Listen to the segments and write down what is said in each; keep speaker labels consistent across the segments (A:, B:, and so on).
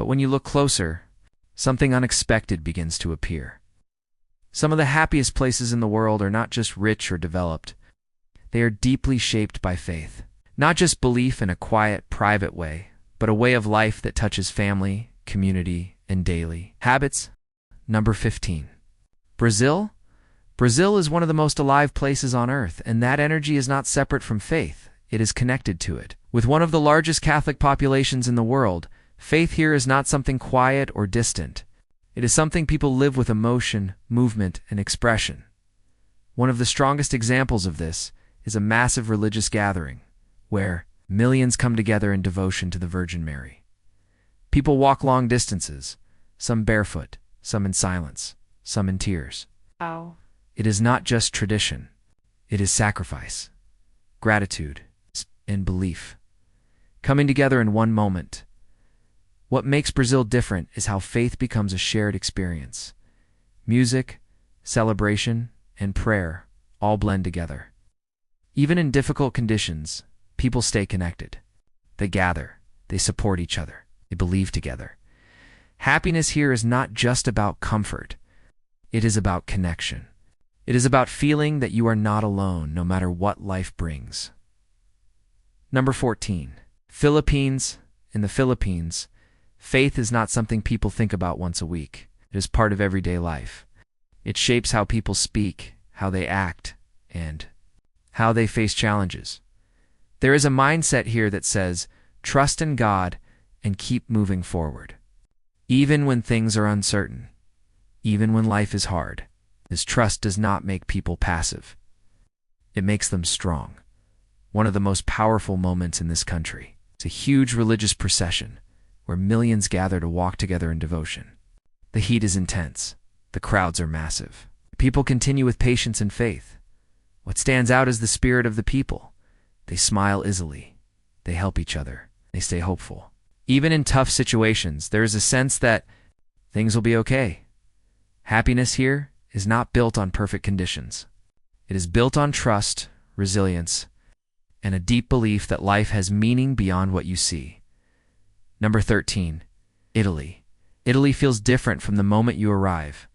A: But when you look closer, something unexpected begins to appear. Some of the happiest places in the world are not just rich or developed. They are deeply shaped by faith. Not just belief in a quiet, private way, but a way of life that touches family, community, and daily habits. Number 15. Brazil? Brazil is one of the most alive places on earth, and that energy is not separate from faith. It is connected to it. With one of the largest Catholic populations in the world, faith here is not something quiet or distant. It is something people live with emotion, movement, and expression. One of the strongest examples of this is a massive religious gathering, where millions come together in devotion to the Virgin Mary. People walk long distances, some barefoot, some in silence, some in tears.
B: Wow.
A: It is not just tradition. It is sacrifice, gratitude, and belief, coming together in one moment. What makes Brazil different is how faith becomes a shared experience. Music, celebration, and prayer all blend together. Even in difficult conditions, people stay connected. They gather, they support each other, they believe together. Happiness here is not just about comfort. It is about connection. It is about feeling that you are not alone, no matter what life brings. Number 14. Philippines. In the Philippines, faith is not something people think about once a week. It is part of everyday life. It shapes how people speak, how they act, and how they face challenges. There is a mindset here that says, trust in God and keep moving forward. Even when things are uncertain, even when life is hard, this trust does not make people passive. It makes them strong. One of the most powerful moments in this country is a huge religious procession where millions gather to walk together in devotion. The heat is intense. The crowds are massive. People continue with patience and faith. What stands out is the spirit of the people. They smile easily. They help each other. They stay hopeful. Even in tough situations, there is a sense that things will be okay. Happiness here is not built on perfect conditions. It is built on trust, resilience, and a deep belief that life has meaning beyond what you see. Number 13. Italy. Italy feels different from the moment you arrive.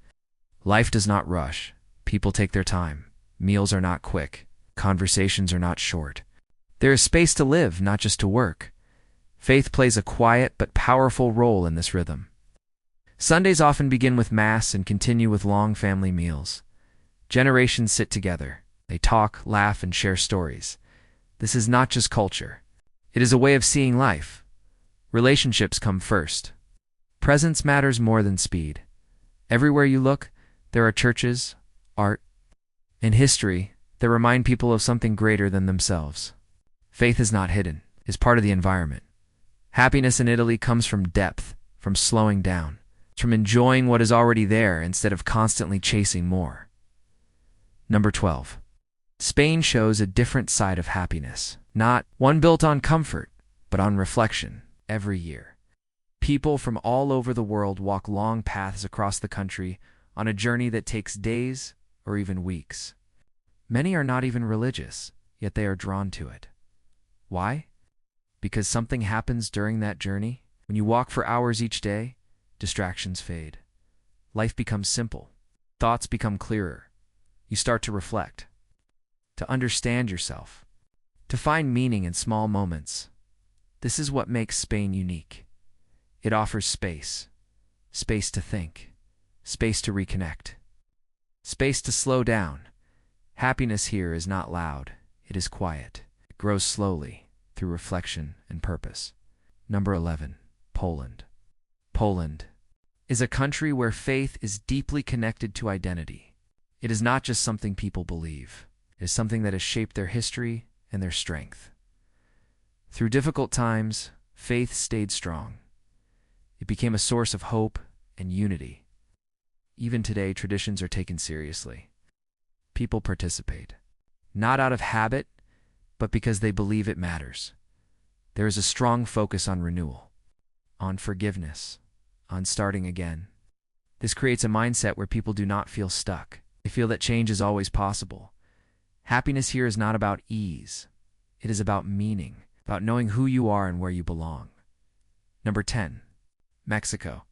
A: Life does not rush. People take their time. Meals are not quick. Conversations are not short. There is space to live, not just to work. Faith plays a quiet but powerful role in this rhythm. Sundays often begin with Mass and continue with long family meals. Generations sit together. They talk, laugh, and share stories. This is not just culture. It is a way of seeing life. Relationships come first. Presence matters more than speed. Everywhere you look, there are churches, art, and history that remind people of something greater than themselves. Faith is not hidden. It is part of the environment. Happiness in Italy comes from depth, from slowing down, from enjoying what is already there instead of constantly chasing more. Number 12. Spain shows a different side of happiness, not one built on comfort, but on reflection. Every year, people from all over the world walk long paths across the country on a journey that takes days or even weeks. Many are not even religious, yet they are drawn to it. Why? Because something happens during that journey. When you walk for hours each day, distractions fade. Life becomes simple. Thoughts become clearer. You start to reflect, to understand yourself, to find meaning in small moments. This is what makes Spain unique. It offers space. Space to think. Space to reconnect. Space to slow down. Happiness here is not loud. It is quiet. It grows slowly through reflection and purpose. Number 11. Poland. Poland is a country where faith is deeply connected to identity. It is not just something people believe. It is something that has shaped their history and their strength. Through difficult times, faith stayed strong. It became a source of hope and unity. Even today, traditions are taken seriously. People participate, not out of habit, but because they believe it matters. There is a strong focus on renewal, on forgiveness, on starting again. This creates a mindset where people do not feel stuck. They feel that change is always possible. Happiness here is not about ease. It is about meaning, about knowing who you are and where you belong. Number 10. Mexico.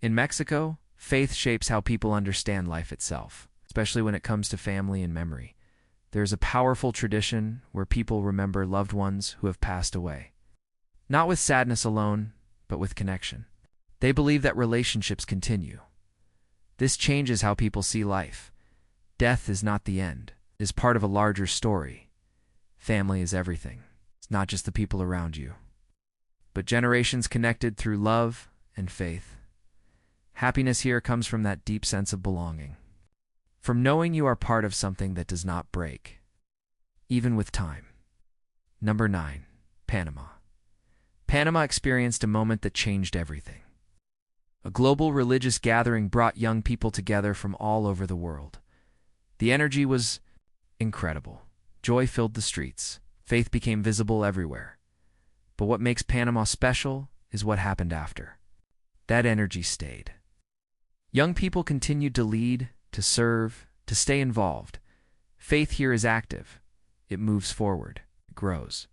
A: In Mexico, faith shapes how people understand life itself, especially when it comes to family and memory. There is a powerful tradition where people remember loved ones who have passed away. Not with sadness alone, but with connection. They believe that relationships continue. This changes how people see life. Death is not the end. It is part of a larger story. Family is everything. It's not just the people around you, but generations connected through love and faith. Happiness here comes from that deep sense of belonging, from knowing you are part of something that does not break, even with time. Number 9. Panama. Panama experienced a moment that changed everything. A global religious gathering brought young people together from all over the world. The energy was incredible. Joy filled the streets. Faith became visible everywhere. But what makes Panama special is what happened after. That energy stayed. Young people continued to lead, to serve, to stay involved. Faith here is active. It moves forward. It grows.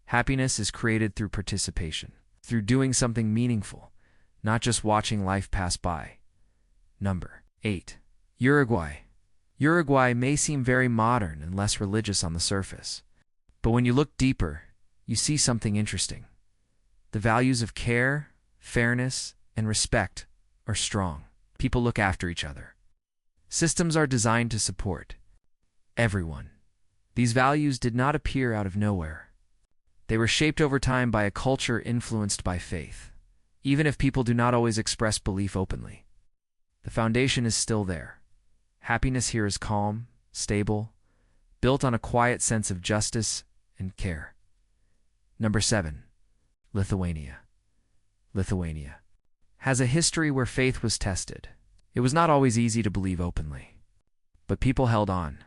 A: Happiness is created through participation, through doing something meaningful, not just watching life pass by. Number 8. Uruguay. Uruguay may seem very modern and less religious on the surface, but when you look deeper, you see something interesting. The values of care, fairness, and respect are strong. People look after each other. Systems are designed to support everyone. These values did not appear out of nowhere. They were shaped over time by a culture influenced by faith, even if people do not always express belief openly. The foundation is still there. Happiness here is calm, stable, built on a quiet sense of justice and care. Number 7. Lithuania. Lithuania has a history where faith was tested. It was not always easy to believe openly, but people held on.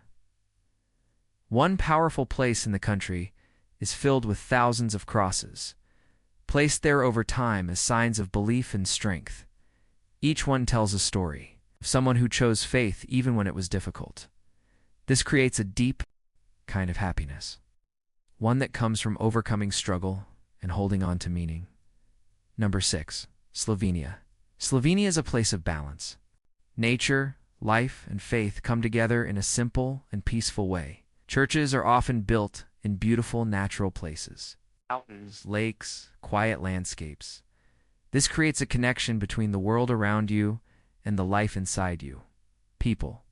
A: One powerful place in the country is filled with thousands of crosses, placed there over time as signs of belief and strength. Each one tells a story of someone who chose faith even when it was difficult. This creates a deep kind of happiness, one that comes from overcoming struggle and holding on to meaning. Number 6. Slovenia. Slovenia is a place of balance. Nature, life, and faith come together in a simple and peaceful way. Churches are often built in beautiful natural places. Mountains, lakes, quiet landscapes. This creates a connection between the world around you and the life inside you. People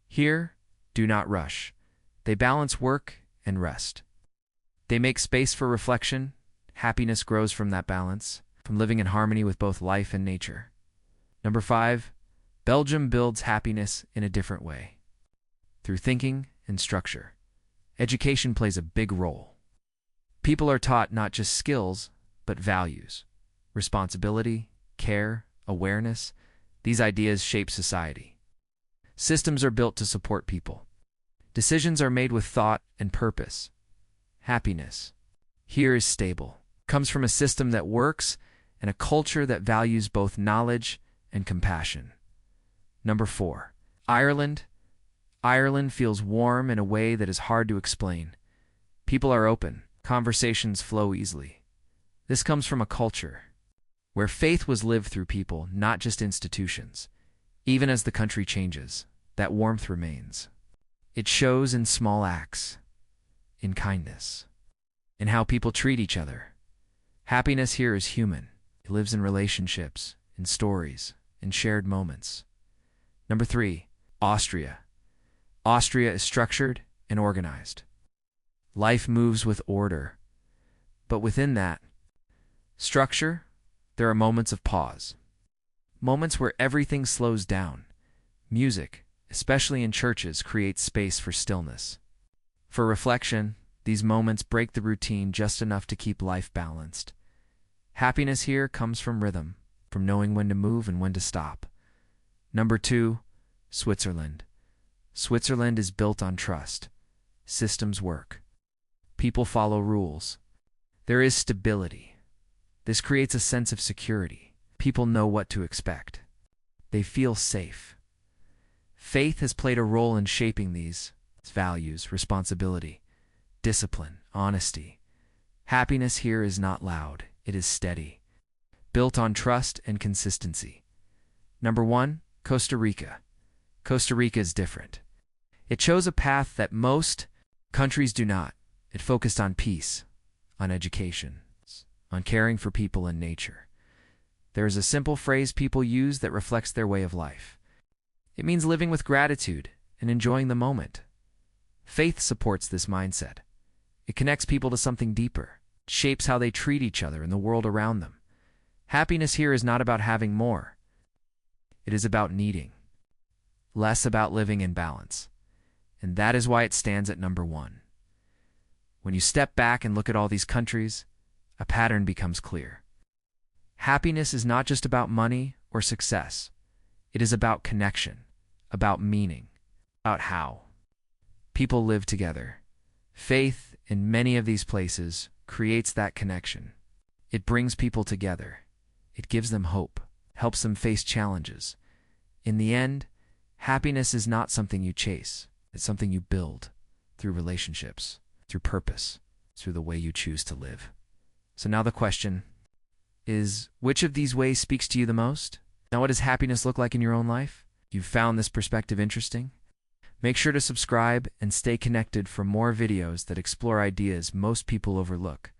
A: here do not rush. They balance work and rest. They make space for reflection. Happiness grows from that balance, from living in harmony with both life and nature. Number 5. Belgium builds happiness in a different way, through thinking and structure. Education plays a big role. People are taught not just skills, but values, responsibility, care, awareness. These ideas shape society. Systems are built to support people. Decisions are made with thought and purpose. Happiness here is stable, comes from a system that works and a culture that values both knowledge and compassion. Number 4. Ireland. Ireland feels warm in a way that is hard to explain. People are open. Conversations flow easily. This comes from a culture where faith was lived through people, not just institutions. Even as the country changes, that warmth remains. It shows in small acts, in kindness, in how people treat each other. Happiness here is human. It lives in relationships, in stories, in shared moments. Number 3. Austria. Austria is structured and organized. Life moves with order, but within that structure, there are moments of pause. Moments where everything slows down. Music, especially in churches, creates space for stillness. For reflection, these moments break the routine just enough to keep life balanced. Happiness here comes from rhythm, from knowing when to move and when to stop. Number 2. Switzerland. Switzerland is built on trust. Systems work. People follow rules. There is stability. This creates a sense of security. People know what to expect. They feel safe. Faith has played a role in shaping these values: responsibility, discipline, honesty. Happiness here is not loud, it is steady. built on trust and consistency. Number 1, Costa Rica. Costa Rica is different. It chose a path that most countries do not. It focused on peace, on education, on caring for people and nature. There is a simple phrase people use that reflects their way of life. It means living with gratitude and enjoying the moment. Faith supports this mindset. It connects people to something deeper. It shapes how they treat each other and the world around them. Happiness here is not about having more. It is about needing, less about living in balance. And that is why it stands at number 1. When you step back and look at all these countries, a pattern becomes clear. Happiness is not just about money or success. It is about connection, about meaning, about how people live together. Faith in many of these places creates that connection. It brings people together. It gives them hope, helps them face challenges. In the end, happiness is not something you chase. It's something you build through relationships, through purpose, through the way you choose to live. So now the question is, which of these ways speaks to you the most? Now, what does happiness look like in your own life? You've found this perspective interesting? Make sure to subscribe and stay connected for more videos that explore ideas most people overlook.